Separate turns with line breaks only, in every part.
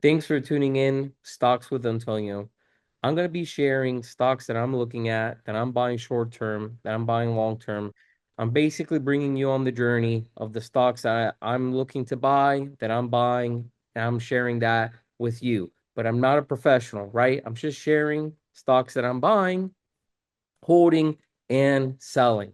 Thanks for tuning in, Stocks with Antonio. I'm going to be sharing stocks that I'm looking at, that I'm buying short term, that I'm buying long term. I'm basically bringing you on the journey of the stocks that I'm looking to buy, that I'm buying, and I'm sharing that with you. But I'm not a professional, right? I'm just sharing stocks that I'm buying, holding, and selling.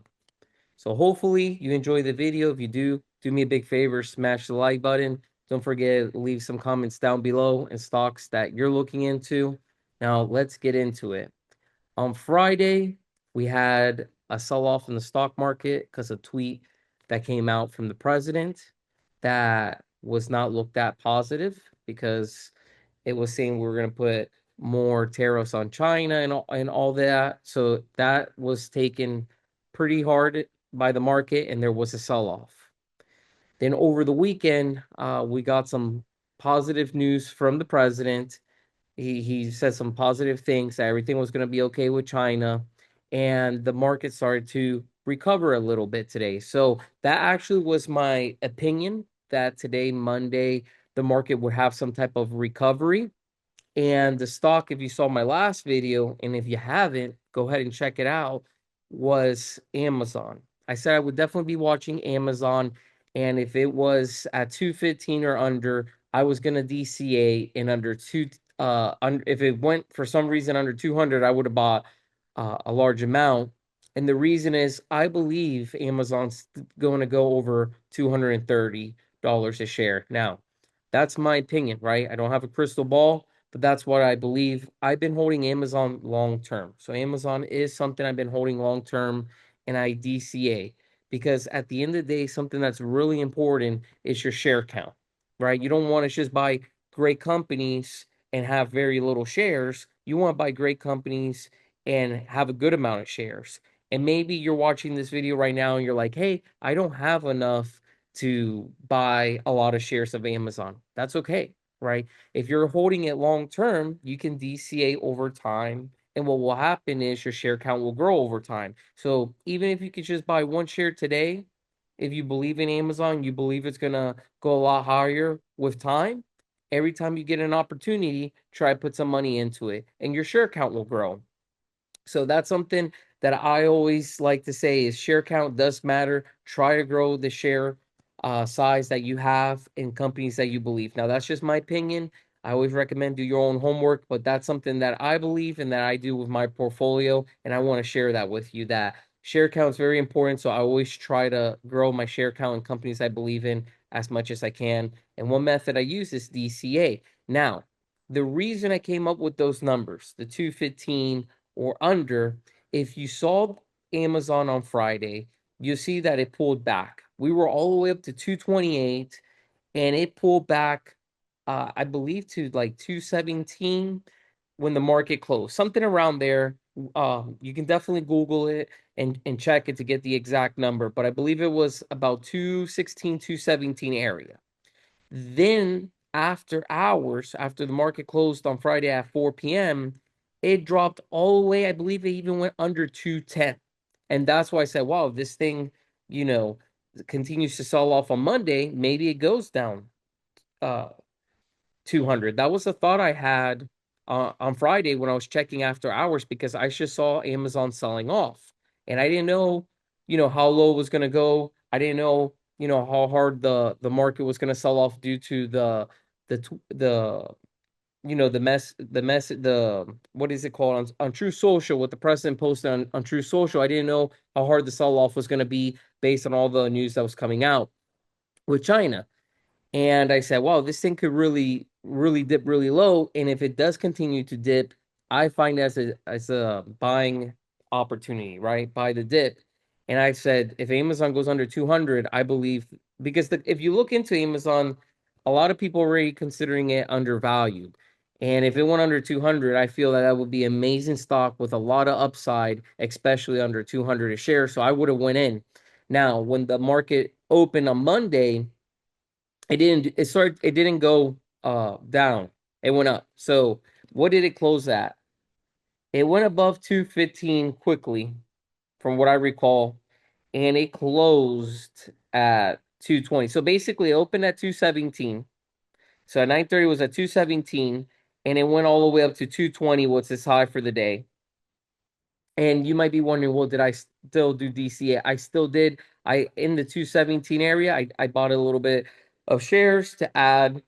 So hopefully you enjoy the video. If you do, do me a big favor, smash the like button. Don't forget, leave some comments down below and stocks that you're looking into. Now let's get into it. On Friday, we had a sell-off in the stock market because of a tweet that came out from the president that was not looked at positive because it was saying we were going to put more tariffs on China and all that. So that was taken pretty hard by the market, and there was a sell-off. Then over the weekend, we got some positive news from the president. He said some positive things that everything was going to be okay with China, and the market started to recover a little bit today. So that actually was my opinion that today, Monday, the market would have some type of recovery. And the stock, if you saw my last video, and if you haven't, go ahead and check it out, was Amazon. I said I would definitely be watching Amazon. And if it was at 215 or under, I was gonna DCA in under if it went for some reason under 200, I would have bought a large amount. And the reason is I believe Amazon's going to go over $230 a share. Now, that's my opinion, right? I don't have a crystal ball, but that's what I believe. I've been holding Amazon long term. So Amazon is something I've been holding long term, and I DCA because at the end of the day, something that's really important is your share count, right? You don't want to just buy great companies and have very little shares. You want to buy great companies and have a good amount of shares. And maybe you're watching this video right now and you're like, hey, I don't have enough to buy a lot of shares of Amazon. That's okay, right? If you're holding it long term, you can DCA over time. And what will happen is your share count will grow over time. So even if you could just buy one share today, if you believe in Amazon, you believe it's going to go a lot higher with time. Every time you get an opportunity, try to put some money into it, and your share count will grow. So that's something that I always like to say is share count does matter. Try to grow the share size that you have in companies that you believe. Now, that's just my opinion. I always recommend do your own homework, but that's something that I believe and that I do with my portfolio, and I want to share that with you. That share count is very important, so I always try to grow my share count in companies I believe in as much as I can. And one method I use is DCA. Now, the reason I came up with those numbers, the 215 or under, if you saw Amazon on Friday, you see that it pulled back. We were all the way up to 228 and it pulled back, I believe, to like 217 when the market closed, something around there. You can definitely Google it and check it to get the exact number, but I believe it was about 216, 217 area. Then after hours, after the market closed on Friday at 4 p.m., it dropped all the way. I believe it even went under 210. And that's why I said, wow, if this thing, you know, continues to sell off on Monday, maybe it goes down uh 200. That was the thought I had on Friday when I was checking after hours because I just saw Amazon selling off. And I didn't know, how low it was going to go. I didn't know, how hard the market was going to sell off due to the the what is it called on True Social, what the president posted on True Social. I didn't know how hard the sell off was going to be based on all the news that was coming out with China. And I said, wow, this thing could really, really dip really low. And if it does continue to dip, I find as a buying opportunity, right? Buy the dip. And I said, if Amazon goes under 200, I believe because if you look into Amazon, a lot of people are already considering it undervalued. And if it went under 200, I feel that would be amazing stock with a lot of upside, especially under 200 a share. So I would have went in. Now, when the market opened on Monday, it didn't go down. It went up. So what did it close at? It went above 215 quickly, from what I recall, and it closed at 220. So basically it opened at 217. So at 9:30 was at 217, and it went all the way up to 220, what's its high for the day. And you might be wondering, well, did I still do DCA? I still did. I in the 217 area, I bought a little bit of shares to add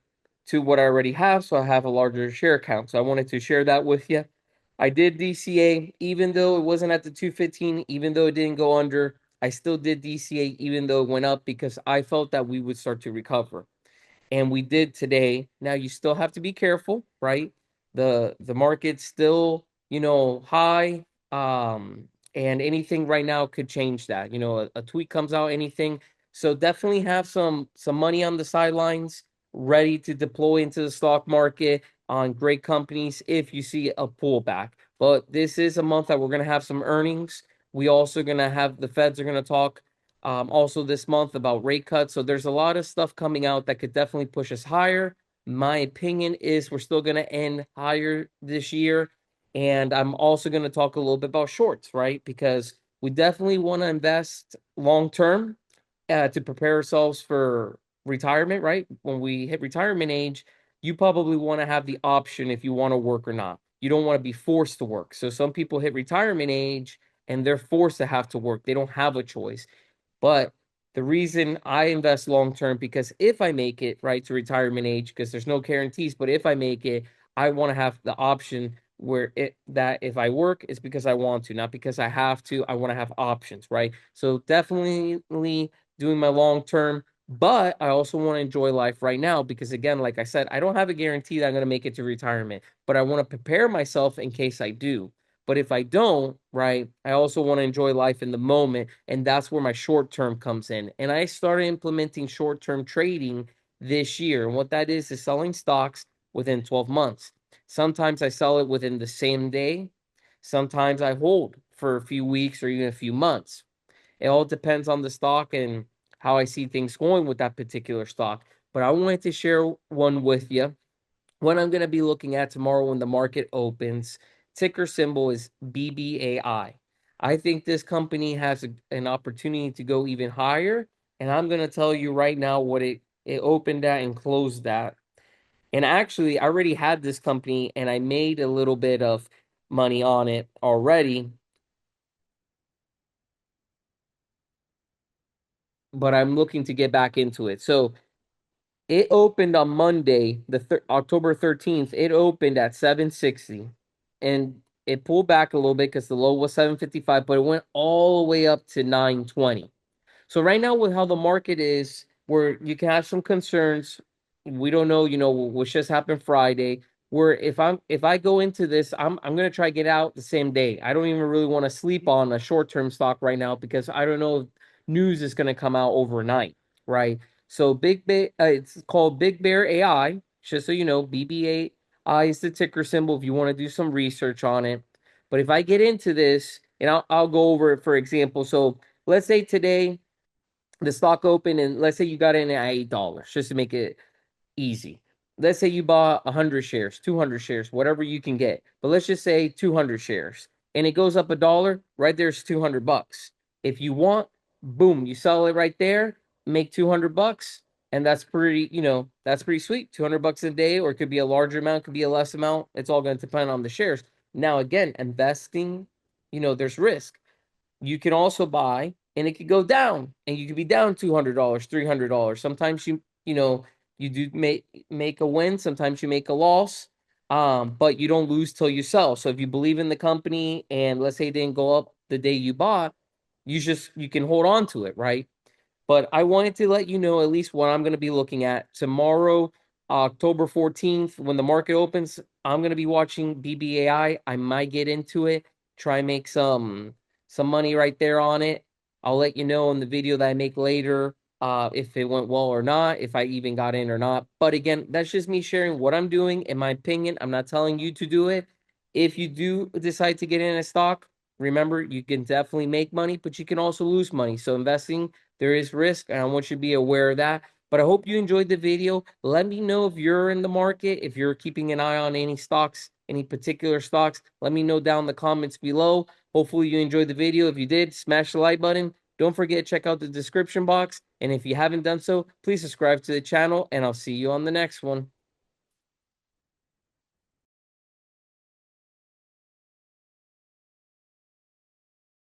to what I already have, so I have a larger share count. So I wanted to share that with you. I did DCA even though it wasn't at the 215, even though it didn't go under. I still did DCA even though it went up because I felt that we would start to recover, and we did today. Now you still have to be careful, right? The market's still, high. And anything right now could change that. A tweet comes out, anything. So definitely have some money on the sidelines ready to deploy into the stock market on great companies if you see a pullback. But this is a month that we're gonna have some earnings. We also gonna have the Feds are gonna talk also this month about rate cuts. So there's a lot of stuff coming out that could definitely push us higher. My opinion is we're still going to end higher this year. And I'm also going to talk a little bit about shorts, right? Because we definitely want to invest long term to prepare ourselves for retirement, right? When we hit retirement age, you probably want to have the option if you want to work or not. You don't want to be forced to work. So some people hit retirement age and they're forced to have to work. They don't have a choice. But the reason I invest long term, because if I make it right to retirement age, because there's no guarantees, but if I make it, I want to have the option where it that if I work, it's because I want to, not because I have to. I want to have options, right? So definitely doing my long term, but I also want to enjoy life right now because again, like I said, I don't have a guarantee that I'm going to make it to retirement, but I want to prepare myself in case I do. But if I don't, right, I also want to enjoy life in the moment. And that's where my short term comes in. And I started implementing short term trading this year. And what that is selling stocks within 12 months. Sometimes I sell it within the same day. Sometimes I hold for a few weeks or even a few months. It all depends on the stock and how I see things going with that particular stock. But I wanted to share one with you what I'm going to be looking at tomorrow when the market opens. Ticker symbol is BBAI. I think this company has an opportunity to go even higher. And I'm going to tell you right now what it opened at and closed at. And actually, I already had this company and I made a little bit of money on it already, but I'm looking to get back into it. So it opened on Monday, October 13th. It opened at 760 and it pulled back a little bit because the low was 755, but it went all the way up to 920. So right now with how the market is, where you can have some concerns, we don't know, what just happened Friday. Where if I go into this, I'm gonna try to get out the same day. I don't even really want to sleep on a short-term stock right now because I don't know if news is gonna come out overnight, right? So it's called Big Bear AI. Just so you know, BBAI is the ticker symbol if you want to do some research on it. But if I get into this, and I'll go over it for example. So let's say today the stock open and let's say you got in at $8 just to make it easy. Let's say you bought 100 shares, 200 shares, whatever you can get. But let's just say 200 shares and it goes up $1, right there's $200. If you want, boom, you sell it right there, make $200, and that's that's pretty sweet. $200 a day, or it could be a larger amount, could be a less amount. It's all going to depend on the shares. Now, again, investing, there's risk. You can also buy and it could go down and you could be down $200, $300. Sometimes you do make a win, sometimes you make a loss. But you don't lose till you sell. So if you believe in the company and let's say it didn't go up the day you bought, you can hold on to it, right? But I wanted to let you know at least what I'm going to be looking at tomorrow, October 14th, when the market opens. I'm going to be watching BBAI. I might get into it, try and make some money right there on it. I'll let you know in the video that I make later if it went well or not, if I even got in or not. But again, that's just me sharing what I'm doing. In my opinion, I'm not telling you to do it. If you do decide to get in a stock, remember you can definitely make money, but you can also lose money. So investing, there is risk, and I want you to be aware of that. But I hope you enjoyed the video. Let me know if you're in the market, if you're keeping an eye on any stocks, any particular stocks. Let me know down in the comments below. Hopefully you enjoyed the video. If you did, smash the like button. Don't forget to check out the description box. And if you haven't done so, please subscribe to the channel, and I'll see you on the next one.